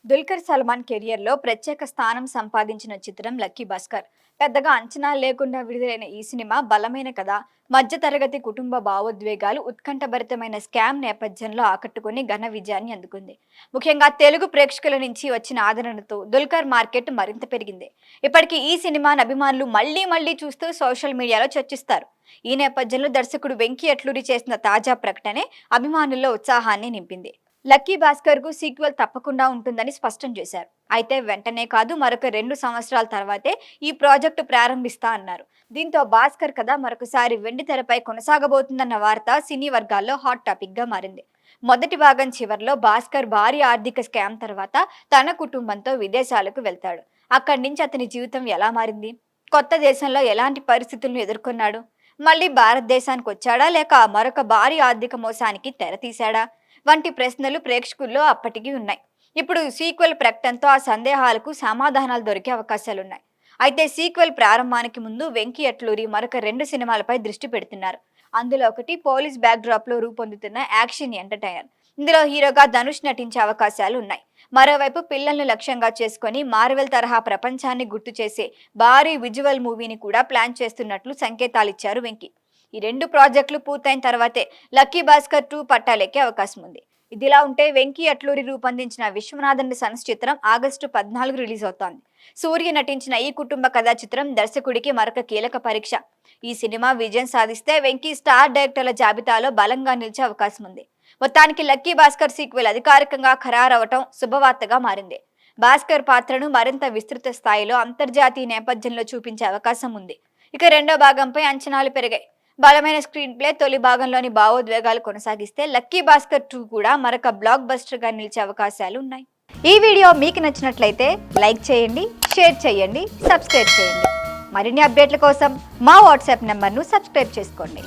దుల్కర్ సల్మాన్ కెరియర్లో ప్రత్యేక స్థానం సంపాదించిన చిత్రం లక్కీ భాస్కర్. పెద్దగా అంచనా లేకుండా విడుదలైన ఈ సినిమా బలమైన కథ, మధ్యతరగతి కుటుంబ భావోద్వేగాలు, ఉత్కంఠభరితమైన స్కామ్ నేపథ్యంలో ఆకట్టుకుని ఘన విజయాన్ని అందుకుంది. ముఖ్యంగా తెలుగు ప్రేక్షకుల నుంచి వచ్చిన ఆదరణతో దుల్కర్ మార్కెట్ మరింత పెరిగింది. ఇప్పటికీ ఈ సినిమాను అభిమానులు మళ్లీ చూస్తూ సోషల్ మీడియాలో చర్చిస్తారు. ఈ నేపథ్యంలో దర్శకుడు వెంకీ అట్లూరి చేసిన తాజా ప్రకటనే అభిమానుల్లో ఉత్సాహాన్ని నింపింది. లక్కీ భాస్కర్ కు సీక్వెల్ తప్పకుండా ఉంటుందని స్పష్టం చేశారు. అయితే వెంటనే కాదు, మరొక 2 సంవత్సరాల తర్వాతే ఈ ప్రాజెక్టు ప్రారంభిస్తా అన్నారు. దీంతో భాస్కర్ కథ మరొకసారి వెండి తెరపై కొనసాగబోతుందన్న వార్త సినీ వర్గాల్లో హాట్ టాపిక్ గా మారింది. మొదటి భాగం చివర్లో భాస్కర్ భారీ ఆర్థిక స్కామ్ తర్వాత తన కుటుంబంతో విదేశాలకు వెళ్తాడు. అక్కడి నుంచి అతని జీవితం ఎలా మారింది, కొత్త దేశంలో ఎలాంటి పరిస్థితులను ఎదుర్కొన్నాడు, మళ్ళీ భారతదేశానికి వచ్చాడా లేక మరొక భారీ ఆర్థిక మోసానికి తెరతీశాడా వంటి ప్రశ్నలు ప్రేక్షకుల్లో అప్పటికీ ఉన్నాయి. ఇప్పుడు సీక్వెల్ ప్రకటనతో ఆ సందేహాలకు సమాధానాలు దొరికే అవకాశాలున్నాయి. అయితే సీక్వెల్ ప్రారంభానికి ముందు వెంకీ అట్లూరి మరొక 2 సినిమాలపై దృష్టి పెడుతున్నారు. అందులో ఒకటి పోలీస్ బ్యాక్ డ్రాప్ లో రూపొందుతున్న యాక్షన్ ఎంటర్టైనర్. ఇందులో హీరోగా ధనుష్ నటించే అవకాశాలు ఉన్నాయి. మరోవైపు పిల్లలను లక్ష్యంగా చేసుకుని మార్వెల్ తరహా ప్రపంచాన్ని గుర్తు చేసే భారీ విజువల్ మూవీని కూడా ప్లాన్ చేస్తున్నట్లు సంకేతాలిచ్చారు వెంకీ. ఈ 2 ప్రాజెక్టులు పూర్తయిన తర్వాతే లక్కీ భాస్కర్ 2 పట్టాలెక్కే అవకాశం ఉంది. ఇదిలా ఉంటే వెంకీ అట్లూరి రూపొందించిన విశ్వనాథన్ సన్స్ చిత్రం ఆగస్టు 14 రిలీజ్ అవుతోంది. సూర్య నటించిన ఈ కుటుంబ కథా చిత్రం దర్శకుడికి మరొక కీలక పరీక్ష. ఈ సినిమా విజయం సాధిస్తే వెంకీ స్టార్ డైరెక్టర్ల జాబితాలో బలంగా నిలిచే అవకాశం ఉంది. మొత్తానికి లక్కీ భాస్కర్ సీక్వెల్ అధికారికంగా ఖరారవటం శుభవార్తగా మారింది. భాస్కర్ పాత్రను మరింత విస్తృత స్థాయిలో అంతర్జాతీయ నేపథ్యంలో చూపించే అవకాశం ఉంది. ఇక రెండో భాగంపై అంచనాలు పెరిగాయి. బలమైన స్క్రీన్ ప్లే, తొలి భాగంలోని భావోద్వేగాలు కొనసాగిస్తే లక్కీ భాస్కర్ 2 కూడా మరొక బ్లాక్ బస్టర్ గా నిలిచే అవకాశాలు ఉన్నాయి. ఈ వీడియో మీకు నచ్చినట్లయితే లైక్ చేయండి, షేర్ చేయండి, సబ్స్క్రైబ్ చేయండి. మరిన్ని అప్డేట్ల కోసం మా వాట్సాప్ నెంబర్ను సబ్స్క్రైబ్ చేసుకోండి.